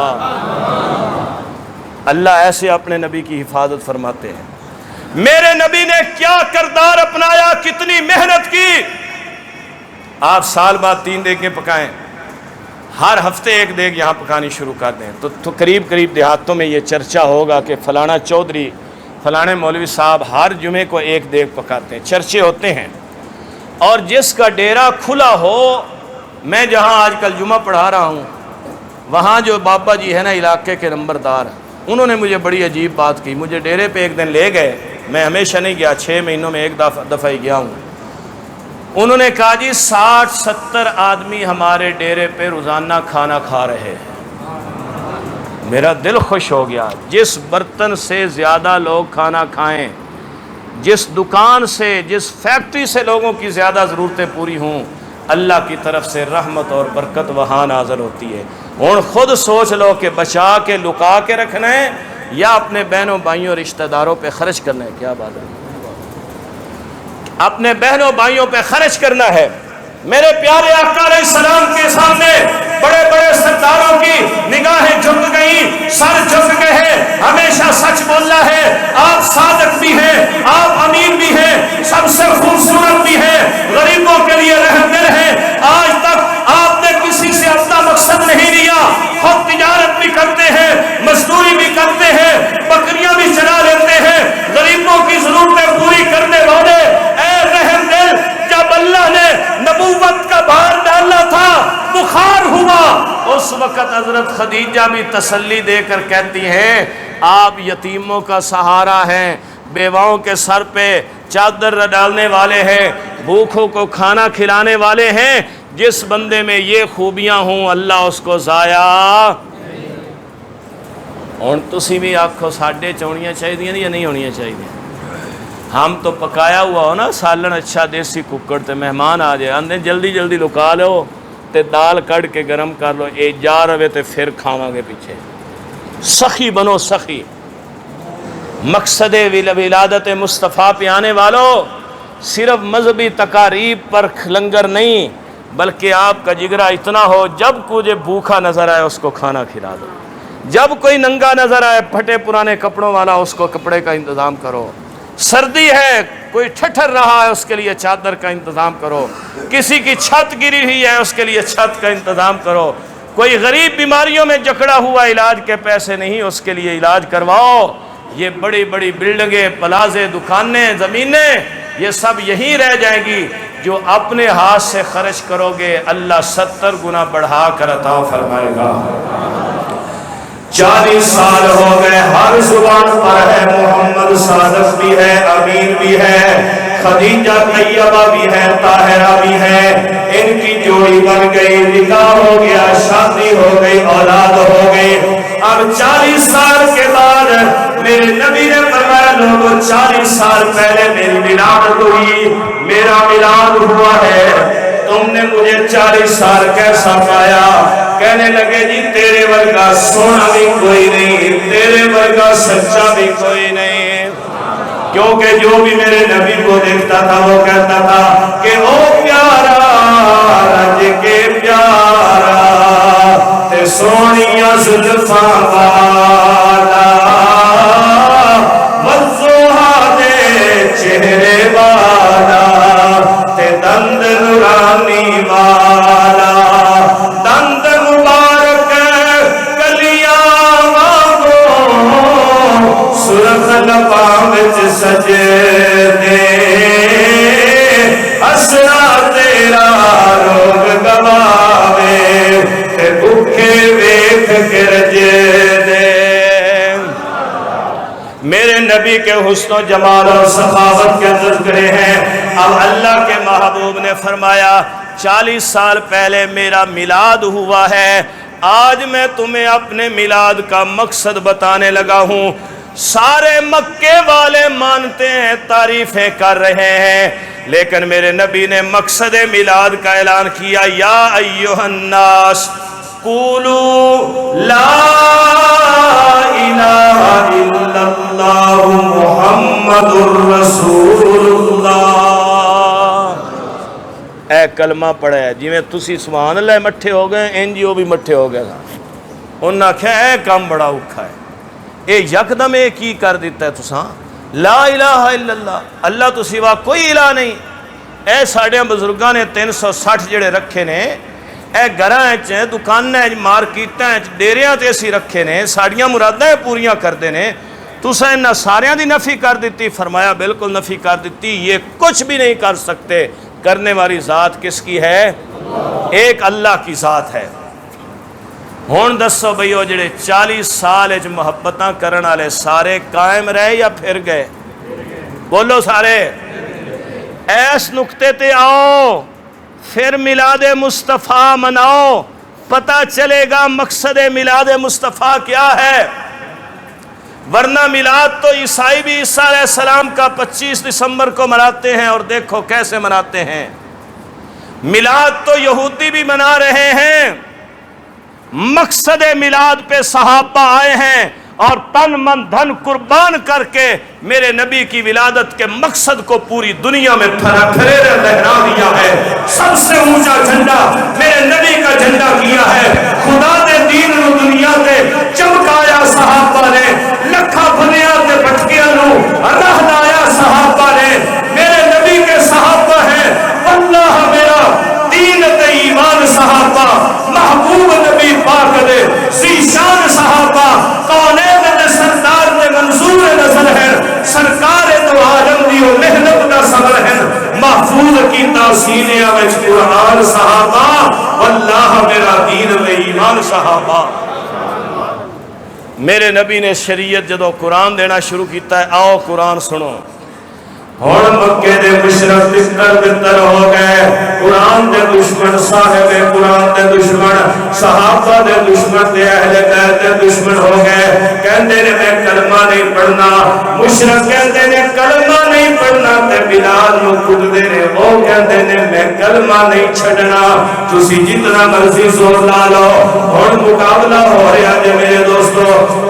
S1: اللہ ایسے اپنے نبی کی حفاظت فرماتے ہیں۔ میرے نبی نے کیا کردار اپنایا، کتنی محنت کی۔ آپ سال بعد 3 دیگیں پکائیں، ہر ہفتے ایک دیگ یہاں پکانی شروع کر دیں تو قریب قریب دیہاتوں میں یہ چرچا ہوگا کہ فلانا چودھری، فلانے مولوی صاحب ہر جمعے کو ایک دیگ پکاتے ہیں، چرچے ہوتے ہیں۔ اور جس کا ڈیرا کھلا ہو، میں جہاں آج کل جمعہ پڑھا رہا ہوں وہاں جو بابا جی ہے نا علاقے کے نمبردار، انہوں نے مجھے بڑی عجیب بات کی۔ مجھے ڈیرے پہ ایک دن لے گئے، میں ہمیشہ نہیں گیا، 6 مہینوں میں ایک دفعہ ہی گیا ہوں۔ انہوں نے کہا جی 60-70 آدمی ہمارے ڈیرے پہ روزانہ کھانا کھا رہے ہیں۔ میرا دل خوش ہو گیا، جس برتن سے زیادہ لوگ کھانا کھائیں، جس دکان سے، جس فیکٹری سے لوگوں کی زیادہ ضرورتیں پوری ہوں، اللہ کی طرف سے رحمت اور برکت وہاں نازل ہوتی ہے۔ ہن خود سوچ لو کہ بچا کے لکا کے رکھنا ہے یا اپنے بہنوں بھائیوں رشتہ داروں پہ خرچ کرنا ہے۔ کیا بات ہے، اپنے بہنوں بھائیوں پہ خرچ کرنا ہے۔ میرے پیارے آقا علیہ السلام کے سامنے بڑے بڑے سرداروں کی نگاہیں جھک گئیں، سر جھک گئے ہیں، ہمیشہ سچ بولنا ہے۔ آپ صادق بھی ہیں، آپ امین بھی ہیں، سب سے خوبصورت بھی ہیں، غریبوں کے لیے رحم دل ہیں۔ آج تک آپ نے کسی سے اپنا مقصد نہیں لیا، خود تجارت بھی کرتے ہیں، مزدوری بھی کرتے ہیں، بکریاں بھی چرا لیتے ہیں، غریبوں کی ضرورتیں پوری کرنے والے۔ اے رحم دل، جب اللہ نے نبوت کا بار ڈالنا تھا، بخار ہوا، اس وقت حضرت خدیجہ بھی تسلی دے کر کہتی ہیں آپ یتیموں کا سہارا ہیں، بیواؤں کے سر پہ چادر ڈالنے والے ہیں، بھوکھوں کو کھانا کھلانے والے ہیں۔ جس بندے میں یہ خوبیاں ہوں اللہ اس کو ضائع۔ اور تسی بھی آکھو ساڈے چ ہونیاں چاہیے یا نہیں ہونیاں چاہیے؟ ہم تو پکایا ہوا ہو نا سالن اچھا دیسی ککڑ تے مہمان آ جائے آندے جلدی جلدی لکا لو تے دال کڑ کے گرم کر لو، اے جا رہے تے پھر کھاواں گے پیچھے۔ سخی بنو سخی۔ مقصد ولادت مصطفیٰ پہ آنے والوں، صرف مذہبی تقاریب پر لنگر نہیں بلکہ آپ کا جگرا اتنا ہو جب کوئی بھوکا نظر آئے اس کو کھانا کھلا دو، جب کوئی ننگا نظر آئے پھٹے پرانے کپڑوں والا اس کو کپڑے کا انتظام کرو، سردی ہے کوئی ٹھٹر رہا ہے اس کے لیے چادر کا انتظام کرو، کسی کی چھت گری ہوئی ہے اس کے لیے چھت کا انتظام کرو، کوئی غریب بیماریوں میں جکڑا ہوا علاج کے پیسے نہیں اس کے لیے علاج کرواؤ۔ یہ بڑی بڑی بلڈنگیں، پلازے، دکانیں، زمینیں، یہ سب یہی رہ جائیں گی جو اپنے ہاتھ سے خرچ کرو گے اللہ 70 گنا بڑھا کر عطا فرمائے گا۔ 40 سال ہو گئے، ہر زبان پر ہے محمد صادق بھی ہے، امین بھی ہے، خدیجہ طیبہ بھی ہے، طاہرہ بھی ہے۔ ان کی جوڑی بن گئی، نکاح ہو گیا، شادی ہو گئی، اولاد ہو گئی۔ اب 40 سال کے بعد میرے نبی نے فرمایا لوگوں 40 سال پہلے میری ولادت ہوئی، میرا میلاد ہوا ہے، تم نے مجھے 40 سال کیسا پایا؟ کہنے لگے جی تیرے ورگا سونا بھی کوئی نہیں، تیرے ورگا سچا بھی کوئی نہیں، کیونکہ جو بھی میرے نبی کو دیکھتا تھا وہ کہتا تھا کہ او پیارا رج کے پیارا تے سونیاں زلفاں والا والضحیٰ دے چہرے والا تے دند نورانی والا، دند مبارک کلیاں وانگوں سرخ لباں وچ سجے دے، ہسنا تیرا روگ گواوے تے بھوکے ویکھ کے رجے دے۔ میرے نبی کے حسن و جمال اور سخاوت کے تذکرے ہیں۔ اب اللہ کے محبوب نے فرمایا 40 سال پہلے میرا میلاد ہوا ہے، آج میں تمہیں اپنے میلاد کا مقصد بتانے لگا ہوں۔ سارے مکے والے مانتے ہیں، تعریفیں کر رہے ہیں، لیکن میرے نبی نے مقصد میلاد کا اعلان کیا، یا ایھا الناس قولوا لا الہ الا اللہ محمد رسول اللہ۔ اے کلمہ پڑھا ہے جی میں تسی سبحان اللہ مٹھے ہو گئے، NGO بھی مٹھے ہو گئے، انہوں نے کہا اے کام بڑا اوکھا ہے، اے یکدم اے کی کر دیتا ہے تساں، لا الہ الا اللہ، اللہ تو سوا کوئی الہ نہیں۔ اے ساڑھے بزرگاں نے 360 جڑے رکھے نے، اے گھراں وچ دکاناں وچ مارکیٹاں وچ ڈیریاں تے اسی رکھے نے، ساڑیاں مراداں پوریاں کردے نے، تساں انہاں ساریاں دی نفی کر دیتی؟ فرمایا بالکل نفی کر دیتی، یہ کچھ بھی نہیں کر سکتے، کرنے والی ذات کس کی ہے؟ ایک اللہ کی ذات ہے۔ ہون دسو بھئی وہ جڑے 40 سال وچ محبتاں کرن والے سارے قائم رہے یا پھر گئے؟ بولو سارے۔ ایس نقطے تے آؤ پھر میلاد مصطفیٰ مناؤ، پتہ چلے گا مقصد میلاد مصطفیٰ کیا ہے۔ ورنہ میلاد تو عیسائی بھی عیسیٰ علیہ السلام کا 25 دسمبر کو مناتے ہیں، اور دیکھو کیسے مناتے ہیں۔ میلاد تو یہودی بھی منا رہے ہیں۔ مقصد میلاد پہ صحابہ آئے ہیں اور تن من دھن قربان کر کے میرے نبی کی ولادت کے مقصد کو پوری دنیا میں لہرا دیا ہے۔ سب سے اونچا جھنڈا میرے نبی کا جھنڈا کیا ہے۔ خدا دے دین نو دنیا تے چمکایا صحابہ نے، لکھا بنیا تے بٹکیاں نو راہ لایا صحابہ نے۔ میرے نبی کے صحابہ ہیں، اللہ میرا دین تے ایمان صحابہ، محبوب نبی پاک دے ذیشان صحابہ، کونین دے سردار دے منظور نظر ہے، سرکار دو عالم دیو محنت دا صبر ہے، محفوظ کی تاثیریں وچ قرآن صحابہ، واللہ میرا دین تے ایمان صحابہ۔ میرے نبی نے شریعت جدو قرآن دینا شروع کیتا ہے، آؤ قرآن سنو۔ اور مکے دے مشرک بستر بستر ہو گئے، قرآن دے دشمن، صاحب قرآن دے دشمن، صحابہ دے دشمن، دے اہل بیت دے دشمن ہو گئے۔ کہندے نے میں کلمہ نہیں پڑھنا، مشرک کہندے نے کلمہ نہیں پڑھنا، تے بلال نو کھدے نے وہ کہندے نے میں کلمہ نہیں چھڑنا، تسی جتنا مرضی زور لا لو۔ اور مقابلہ ہو رہا ہے میرے دوستو،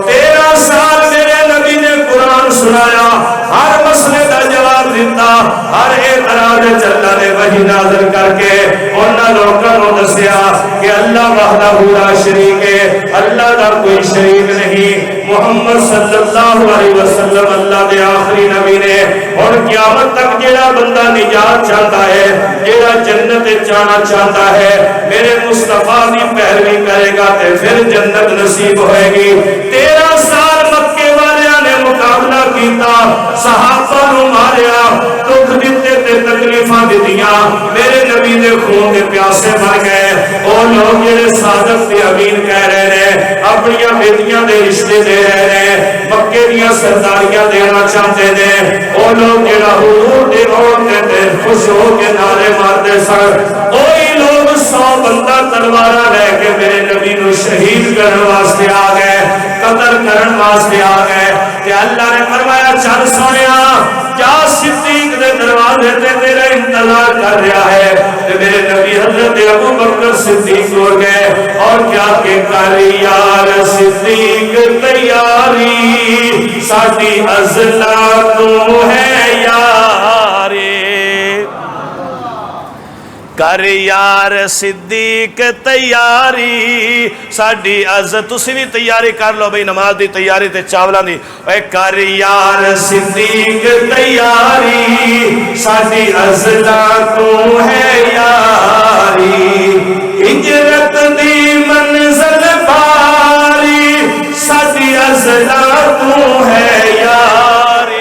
S1: 13 سال میرے نبی نے قرآن سنایا، ہر مسئلے دا جواب دیتا، ہر اعتراض اللہ نے وحی نازل کر کے انہاں لوکاں نوں دسیا کہ اللہ وحدہ لا شریک ہے، اللہ دا کوئی شریک نہیں، محمد صلی اللہ علیہ وسلم اللہ دے آخری نبی نے۔ اور قیامت تک جیڑا بندہ نجات چاہتا ہے، جیڑا جنت جانا چاہتا ہے، میرے مصطفیٰ دی پیروی کرے گا تے پھر جنت نصیب ہوئے گی۔ 13 سال مکے والیاں نے مقابلہ کیتا، صحابہ نو ماریا، دکھ دیتے تے تکلیفاں دیتیاں، میرے نبی دے خون دے پیاسے بن گئے۔ او لوگ جڑے صادق تے امین کہہ رہے ہیں، اپنی بیٹیاں دے رشتے دے رہے ہیں، مکے دیاں سرداریاں دینا چاہتے ہیں، او لوگ جڑا حضور دے روتے تے خوش ہو کے نعرے مارتے سن، وہی لوگ 100 بندہ تلوارا لے کے میرے نبی نو شہید کرنے واسطے آ گئے، قتل کرنے واسطے آ گئے۔ کہ اللہ نے فرمایا چل سونیا، کیا صدیق دے دروازے تے تیرا انتظار کر رہا ہے۔ کہ میرے نبی حضرت ابو بکر صدیق ہو گئے اور کیا کہ کری یار صدیق تیاری، ساڈی ازلا تو ہے یاری، کر یار صدیق تیاری ساڈی عزت۔ تسی بھی تیاری کر لو بھئی، نماز دی تیاری تے چاولاں دی، اے کر یار صدیق تیاری ساڈی ازلا تو ہے یاری، ہجرت دی منزل پاری ساڈی ازلا تو ہے یاری۔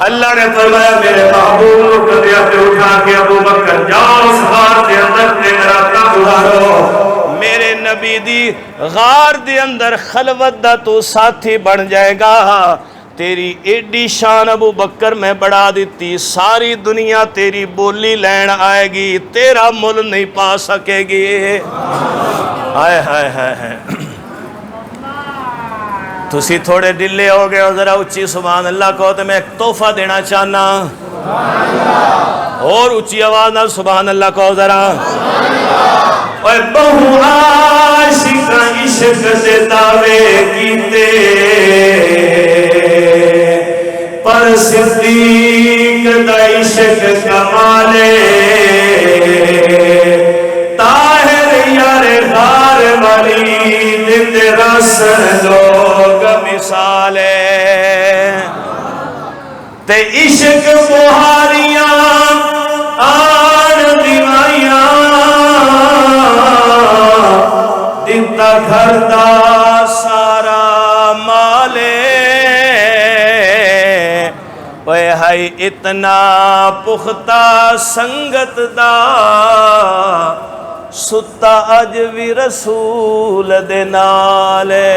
S1: اللہ نے فرمایا میرے محبوب کو کندھیاں پہ اٹھا کے ابو بکر جاؤ اس غار دے اندر دن راتاں گزارو، میرے نبی دی غار دے اندر خلوت دا تو ساتھی بن جائے گا۔ تیری ایڈی شان ابو بکر میں بڑھا دیتی، ساری دنیا تیری بولی لین آئے گی، تیرا مل نہیں پا سکے گی۔ ہائے ہائے ہائے ہائے، تسی تھوڑے ڈلے ہو گئے ہو، ذرا اچھی سبحان اللہ کہو تو میں ایک تحفہ دینا چاہنا، اور اچھی آواز نہ سبحان اللہ کہو ذرا۔ اے بہو عاشق عشق دے دعوے کیتے، پر صدیق دا عشق کمالے، طاہر یار غار والی دن رسن لوگ مثالے، تے عشق بہاریاں آن دیوائیاں، دیتا گھر دا سارا مالے، اوے ہائی اتنا پختہ سنگت دا، ستا اج بھی رسول دے نالے،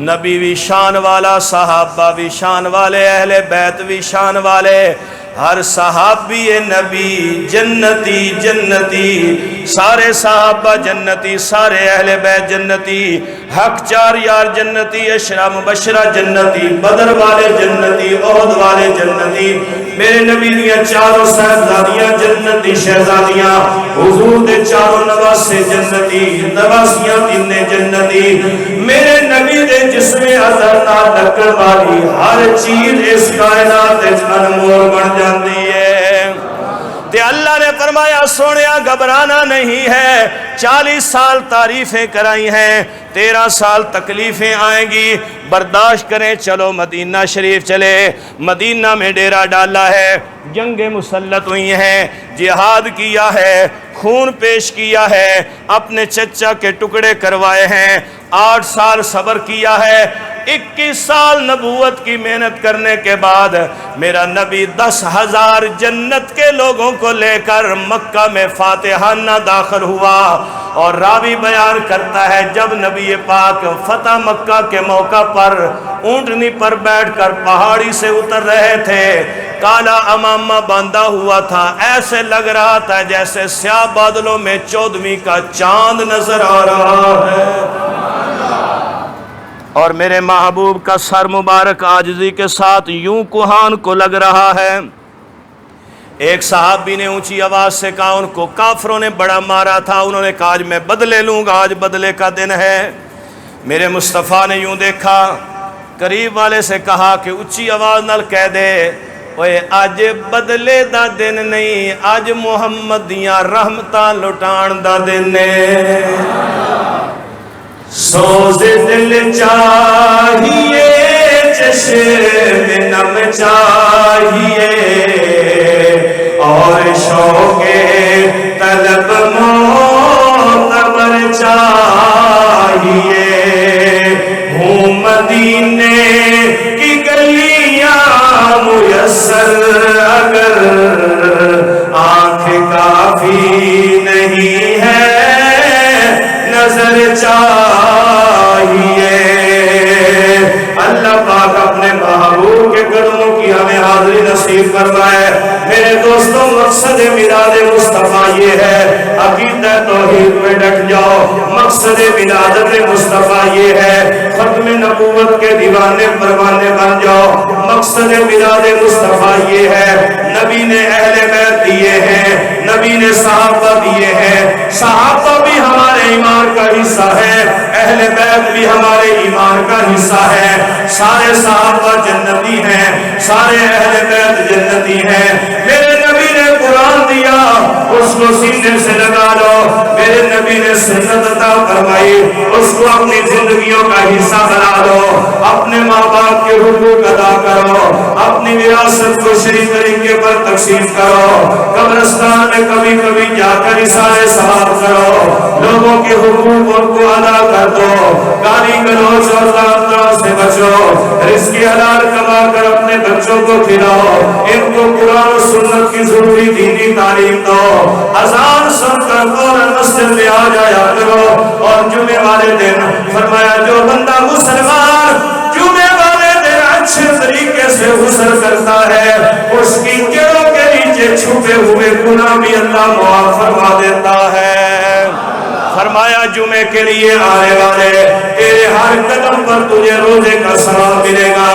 S1: نبی بھی شان والا، صحابہ بھی شان والے، اہل بیت بھی شان والے، ہر صحابی نبی جنتی جنتی، سارے صحابہ جنتی، سارے اہل بیت جنتی، حق چار یار جنتی، عشرہ مبشرہ جنتی، بدر والے جنتی، احد والے جنتی، میرے نبی دیا چاروں صاحبزادیاں جنتی شہزادیاں، حضور دے چاروں نواسے جنتی، نواسیاں تینے جنتی، میرے نبی دے جسم اثر نہ لکڑ والی ہر چیز اس کائنات انمول بن جاندی ہے۔ تے اللہ نے فرمایا سونیا گھبرانا نہیں ہے، 40 سال تعریفیں کرائی ہیں، 13 سال تکلیفیں آئیں گی، برداشت کریں، چلو مدینہ شریف چلے، مدینہ میں ڈیرہ ڈالا ہے، جنگیں مسلط ہوئی ہیں، جہاد کیا ہے، خون پیش کیا ہے، اپنے چچا کے ٹکڑے کروائے ہیں، 8 سال صبر کیا ہے، 21 سال نبوت کی محنت کرنے کے بعد میرا نبی 10,000 جنت کے لوگوں کو لے کر مکہ میں فاتحانہ داخل ہوا، اور راوی بیان کرتا ہے جب نبی پاک فتح مکہ کے موقع پر اونٹنی پر بیٹھ کر پہاڑی سے اتر رہے تھے، کالا امامہ باندھا ہوا تھا، ایسے لگ رہا تھا جیسے سیاہ بادلوں میں 14ویں کا چاند نظر آ رہا ہے، اور میرے محبوب کا سر مبارک عاجزی کے ساتھ یوں کوہان کو لگ رہا ہے۔ ایک صحابی نے اونچی آواز سے کہا، ان کو کافروں نے بڑا مارا تھا، انہوں نے کہا آج میں بدلے لوں گا، آج بدلے کا دن ہے۔ میرے مصطفیٰ نے یوں دیکھا، قریب والے سے کہا کہ اونچی آواز نال کہہ دے، اوے آج بدلے دا دن نہیں، آج محمد دیاں رحمتاں لٹان دا دن ہے۔ سوز دل چاہیے، چشم نم چاہیے، اور شوق طلب معتبر چاہیے، ہوں مدینے کی گلیاں میسر اگر آنکھ کافی نہیں ہے، نظر چاہیے۔ اللہ پاک اپنے محبوب کے قدموں کی ہمیں حاضری نصیب فرمائے۔ میرے دوستوں مقصد میلاد مصطفیٰ یہ ہے، عقیدہ توحید میں ڈٹ جاؤ، مقصد ولادت مصطفیٰ یہ ہے، ختم نبوت کے دیوانے پروانے بن جاؤ، مقصد میلاد مصطفیٰ یہ ہے، نبی نے اہل بیت دیے ہیں، نبی نے صحابہ دیے ہیں، صحابہ بھی ہمارے ایمان کا حصہ ہے، اہل بیت بھی ہمارے ایمان کا حصہ ہے، سارے صحابہ جنتی ہیں، سارے اہل بیت جنتی ہیں۔ میرے نبی نے قرآن دیا، اس کو سینے سے لگا لو، میرے نبی نے سنت عطا فرمائی، اس کو اپنی زندگیوں کا حصہ بنا لو، اپنے ماں باپ کے حقوق ادا کرو، اپنی وراثت کو صحیح طریقے پر تقسیم کرو، قبرستان میں کبھی کبھی جا کر اثارے ثواب کرو، لوگوں کے حقوق ان کو ادا کر دو، گالی گلوچ اور ضابطوں سے بچو، رزق حلال کما کر اپنے بچوں کو کھلاؤ، ان کو قرآن و سنت کی ضروری دینی تعلیم دو، اذان سن کر فوراً مسجد میں آ جایا کرو، اور جمعے والے دن فرمایا جو بندہ مسلمان جمعے والے دن اچھے طریقے سے غسل کرتا ہے، اس کی جڑوں کے نیچے چھپے ہوئے گناہ بھی اللہ معاف فرما دیتا ہے۔ فرمایا جمعے کے لیے آنے والے تیرے ہر قدم پر تجھے روزے کا ثواب ملے گا،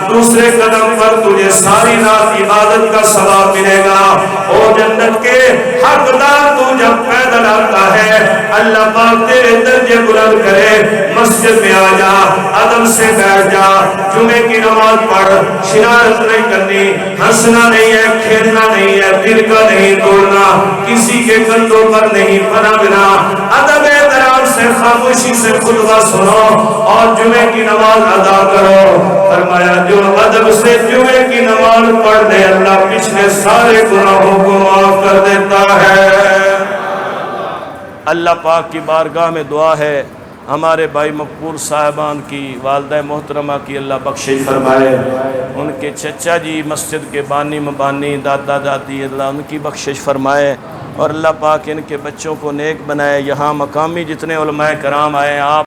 S1: دوسرے قدم پر تجھے ساری رات عبادت کا ثواب ملے گا، او جنت کے حقدار تو جب پیدل آتا ہے اللہ پاک تیرے درجے بلند کرے، مسجد میں آ جا، ادب سے بیٹھ جا، جمعے کی نماز پڑھ، شرارت نہیں کرنی، ہنسنا نہیں ہے، کھیلنا نہیں ہے، دل کا نہیں توڑنا، کسی کے کندھوں پر نہیں پھنانا، ادب احترام سے خاموشی سے خطبہ سنو اور جمعے کی نماز ادا کرو۔ فرمایا جو ادب سے جمعے کی نماز پڑھ لے اللہ پچھلے سارے گناہوں کو معاف کر دیتا ہے۔ اللہ پاک کی بارگاہ میں دعا ہے ہمارے بھائی مقبول صاحبان کی، والدہ محترمہ کی اللہ بخشش فرمائے، ان کے چچا جی مسجد کے بانی مبانی، دادا دادی، اللہ ان کی بخشش فرمائے، اور اللہ پاک ان کے بچوں کو نیک بنائے۔ یہاں مقامی جتنے علماء کرام آئے آپ